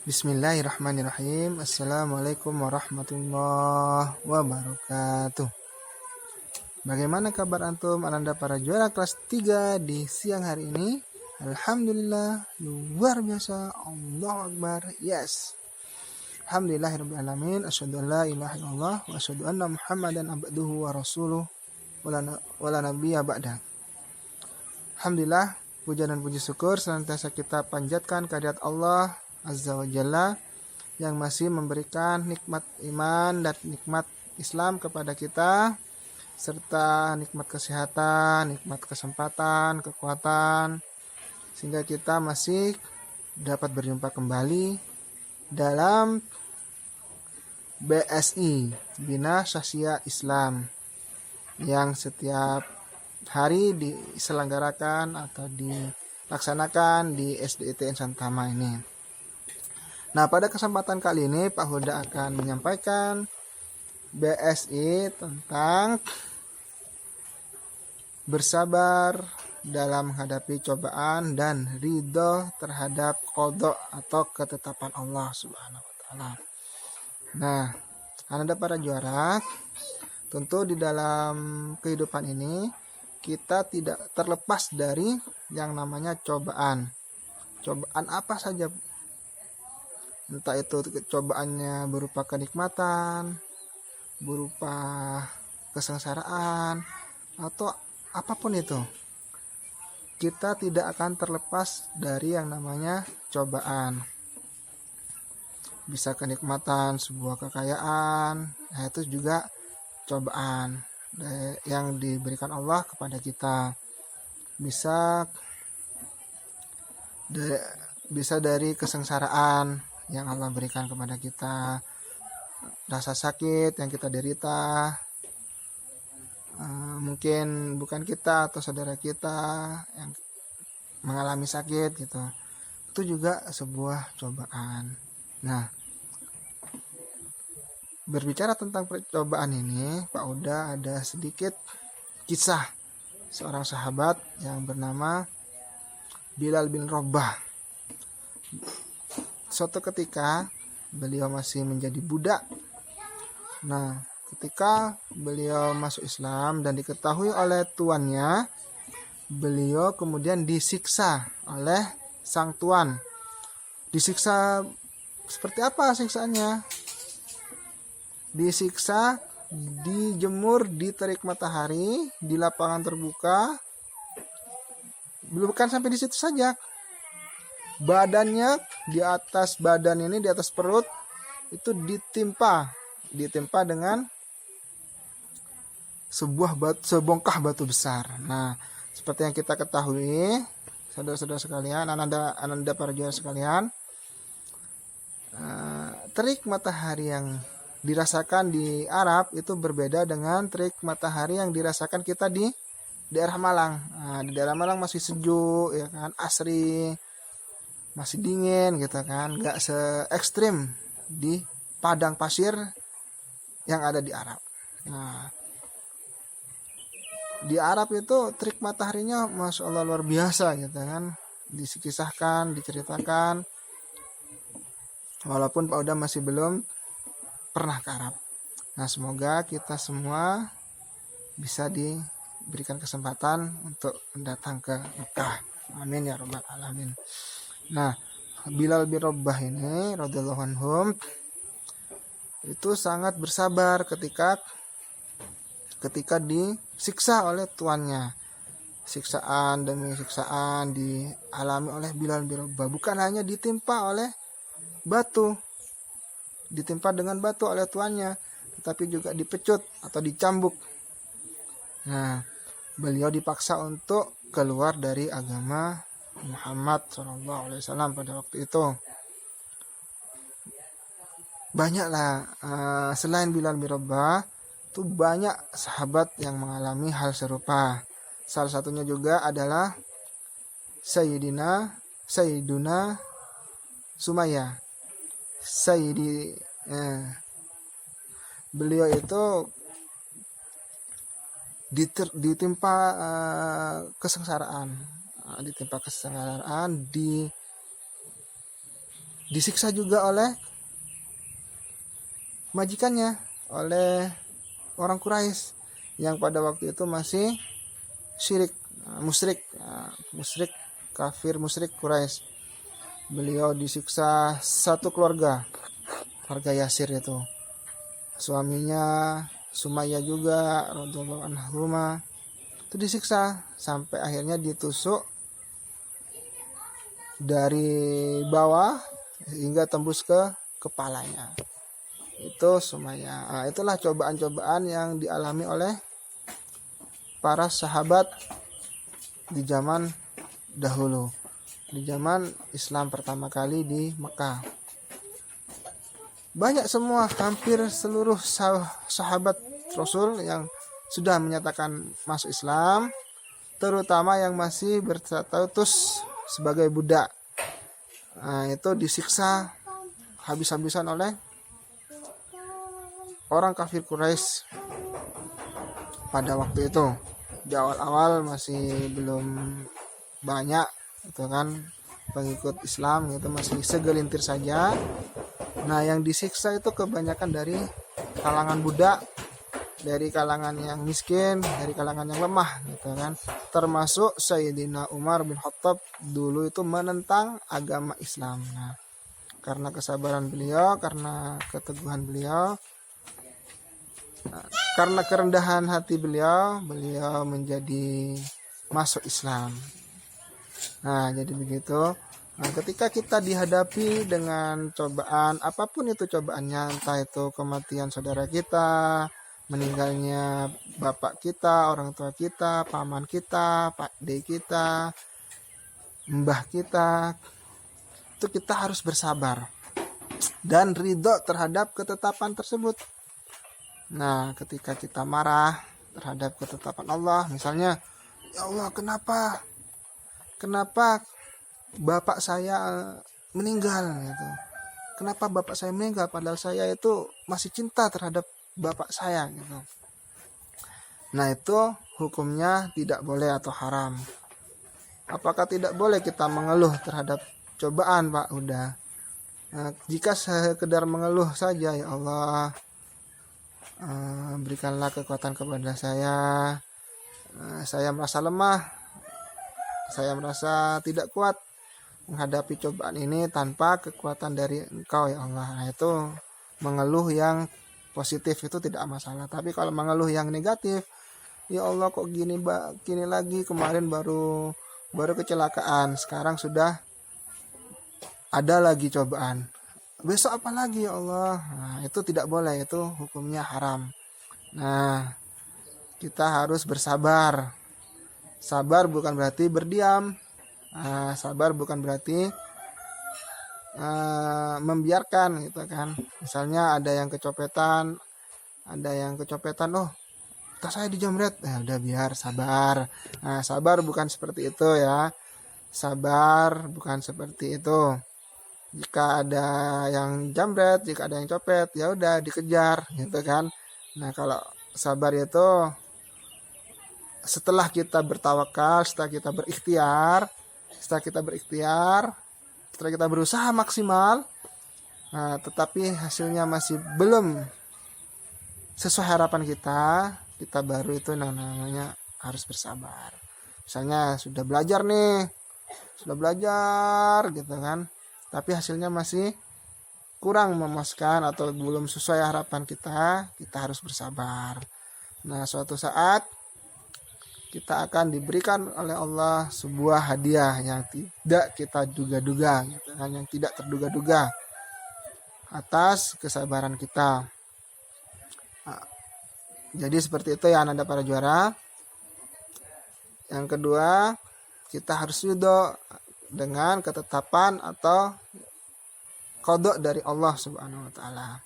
Bismillahirrahmanirrahim. Assalamualaikum warahmatullahi wabarakatuh. Bagaimana kabar antum ananda para juara kelas 3 di siang hari ini? Alhamdulillah, luar biasa. Allahu Akbar. Yes. Alhamdulillahirrahmanirrahim. Asyhadu an la ilaha illallah wa asyhadu anna Muhammadan abduhu wa rasuluh wala nabiyya ba'da. Alhamdulillah, puja dan puji syukur senantiasa kita panjatkan kehadirat Allah Azza wa Jalla yang masih memberikan nikmat iman dan nikmat Islam kepada kita, serta nikmat kesehatan, nikmat kesempatan, kekuatan, sehingga kita masih dapat berjumpa kembali dalam BSI, Bina Sasya Islam, yang setiap hari diselenggarakan atau dilaksanakan di SDITN Santama ini. Nah, pada kesempatan kali ini Pak Huda akan menyampaikan BSI tentang bersabar dalam menghadapi cobaan dan ridho terhadap qada atau ketetapan Allah Subhanahu wa taala. Nah, Anda para juara, tentu di dalam kehidupan ini kita tidak terlepas dari yang namanya cobaan. Cobaan apa saja? Entah itu cobaannya berupa kenikmatan, berupa kesengsaraan, atau apapun itu. Kita tidak akan terlepas dari yang namanya cobaan. Bisa kenikmatan sebuah kekayaan, itu juga cobaan yang diberikan Allah kepada kita. Bisa dari kesengsaraan yang Allah berikan kepada kita, rasa sakit yang kita derita, mungkin bukan kita atau saudara kita yang mengalami sakit gitu, itu juga sebuah cobaan. Nah, berbicara tentang percobaan ini, Pak Uda ada sedikit kisah seorang sahabat yang bernama Bilal bin Rabah. Suatu ketika beliau masih menjadi budak. Nah, ketika beliau masuk Islam dan diketahui oleh tuannya, beliau kemudian disiksa oleh sang tuan. Disiksa seperti apa siksaannya? Disiksa, dijemur di terik matahari di lapangan terbuka. Bukan sampai di situ saja. Badannya, di atas badan ini, di atas perut itu ditimpa dengan sebongkah batu besar. Nah, seperti yang kita ketahui, saudara-saudara sekalian, ananda para juara sekalian, terik matahari yang dirasakan di Arab itu berbeda dengan terik matahari yang dirasakan kita di daerah Malang. Nah, di daerah Malang masih sejuk, ya kan, asri, masih dingin gitu kan, nggak se ekstrim di padang pasir yang ada di Arab. Nah, di Arab itu terik mataharinya masya Allah luar biasa gitu kan, dikisahkan, diceritakan, walaupun Pak Uda masih belum pernah ke Arab. Nah, semoga kita semua bisa diberikan kesempatan untuk datang ke Mekah. Amin ya rabbal alamin. Nah, Bilal bin Rabah ini radhiyallahu anhum itu sangat bersabar ketika disiksa oleh tuannya. Siksaan demi siksaan dialami oleh Bilal bin Rabah. Bukan hanya ditimpa dengan batu oleh tuannya, tetapi juga dipecut atau dicambuk. Nah, beliau dipaksa untuk keluar dari agama Muhammad SAW pada waktu itu. Banyaklah selain Bilal bin Rabah, itu banyak sahabat yang mengalami hal serupa. Salah satunya juga adalah Sayyiduna Sumayyah. Beliau itu ditimpa kesengsaraan, disiksa juga oleh majikannya, oleh orang Quraisy yang pada waktu itu masih syirik, musyrik, kafir musyrik Quraisy. Beliau disiksa satu keluarga Yasir itu. Suaminya Sumayyah juga radhiyallahu anhuma itu disiksa sampai akhirnya ditusuk dari bawah hingga tembus ke kepalanya. Itu Sumayyah. Nah, itulah cobaan-cobaan yang dialami oleh para sahabat di zaman dahulu, di zaman Islam pertama kali di Mekah. Banyak semua, hampir seluruh sahabat Rasul yang sudah menyatakan masuk Islam, terutama yang masih berstatus sebagai budak. Nah, itu disiksa habis-habisan oleh orang kafir Quraisy pada waktu itu. Di awal-awal masih belum banyak itu kan pengikut Islam, itu masih segelintir saja. Nah, yang disiksa itu kebanyakan dari kalangan budak, dari kalangan yang miskin, dari kalangan yang lemah gitu kan. Termasuk Sayyidina Umar bin Khattab dulu itu menentang agama Islam. Nah, karena kesabaran beliau, karena keteguhan beliau, karena kerendahan hati beliau menjadi masuk Islam. Nah, jadi begitu. Nah, ketika kita dihadapi dengan cobaan, apapun itu cobaannya, entah itu kematian saudara kita, meninggalnya bapak kita, orang tua kita, paman kita, pakde kita, mbah kita, itu kita harus bersabar dan ridho terhadap ketetapan tersebut. Nah, ketika kita marah terhadap ketetapan Allah, misalnya, ya Allah, kenapa bapak saya meninggal gitu. Kenapa bapak saya meninggal padahal saya itu masih cinta terhadap bapak saya gitu. Nah, itu hukumnya tidak boleh atau haram. Apakah tidak boleh kita mengeluh terhadap cobaan, Pak? Udah. Nah, jika sekedar mengeluh saja, ya Allah, berikanlah kekuatan kepada saya merasa lemah, saya merasa tidak kuat menghadapi cobaan ini tanpa kekuatan dari Engkau, ya Allah. Nah, itu mengeluh yang positif itu tidak masalah. Tapi kalau mengeluh yang negatif, ya Allah kok gini lagi, kemarin baru kecelakaan, sekarang sudah ada lagi cobaan, besok apa lagi ya Allah. Nah, itu tidak boleh, itu hukumnya haram. Nah, kita harus bersabar. Sabar bukan berarti berdiam. Nah, sabar bukan berarti membiarkan gitu kan. Misalnya ada yang kecopetan, oh tas saya dijamret, udah biar, sabar. Nah, sabar bukan seperti itu ya. Sabar bukan seperti itu. Jika ada yang jambret, jika ada yang copet, ya udah dikejar gitu kan. Nah, kalau sabar itu setelah kita bertawakal, setelah kita berikhtiar, setelah kita berusaha maksimal, nah, tetapi hasilnya masih belum sesuai harapan kita baru itu namanya harus bersabar. Misalnya sudah belajar gitu kan, tapi hasilnya masih kurang memuaskan atau belum sesuai harapan kita harus bersabar. Nah, suatu saat kita akan diberikan oleh Allah sebuah hadiah yang tidak kita duga-duga, gitu kan, yang tidak terduga-duga atas kesabaran kita. Nah, jadi seperti itu ya Anda para juara. Yang kedua, kita harus ridho dengan ketetapan atau qada dari Allah Subhanahu wa taala.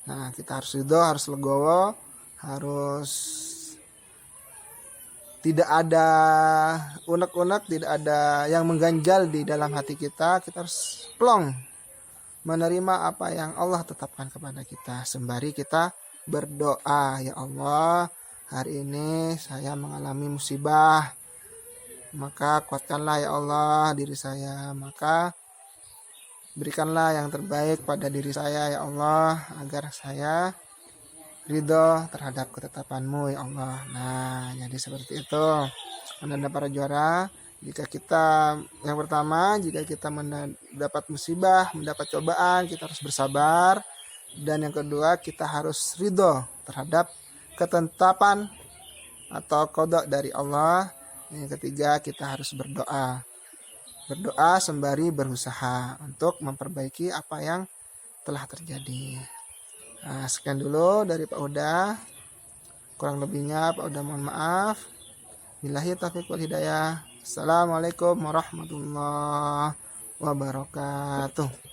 Nah, kita harus ridho, harus legowo, harus tidak ada unek-unek, tidak ada yang mengganjal di dalam hati kita. Kita harus plong menerima apa yang Allah tetapkan kepada kita, sembari kita berdoa, ya Allah, hari ini saya mengalami musibah, maka kuatkanlah ya Allah diri saya, maka Berikanlah yang terbaik pada diri saya ya Allah, agar saya ridho terhadap ketetapan-Mu ya Allah. Nah, jadi seperti itu. Anda para juara, jika kita yang pertama, jika kita mendapat musibah, mendapat cobaan, kita harus bersabar. Dan yang kedua, kita harus ridho terhadap ketetapan atau qada dari Allah. Yang ketiga, kita harus berdoa. Berdoa sembari berusaha untuk memperbaiki apa yang telah terjadi. Nah, sekian dulu dari Pak Uda. Kurang lebihnya Pak Uda mohon maaf. Billahi taufiq wal hidayah. Assalamualaikum warahmatullahi wabarakatuh.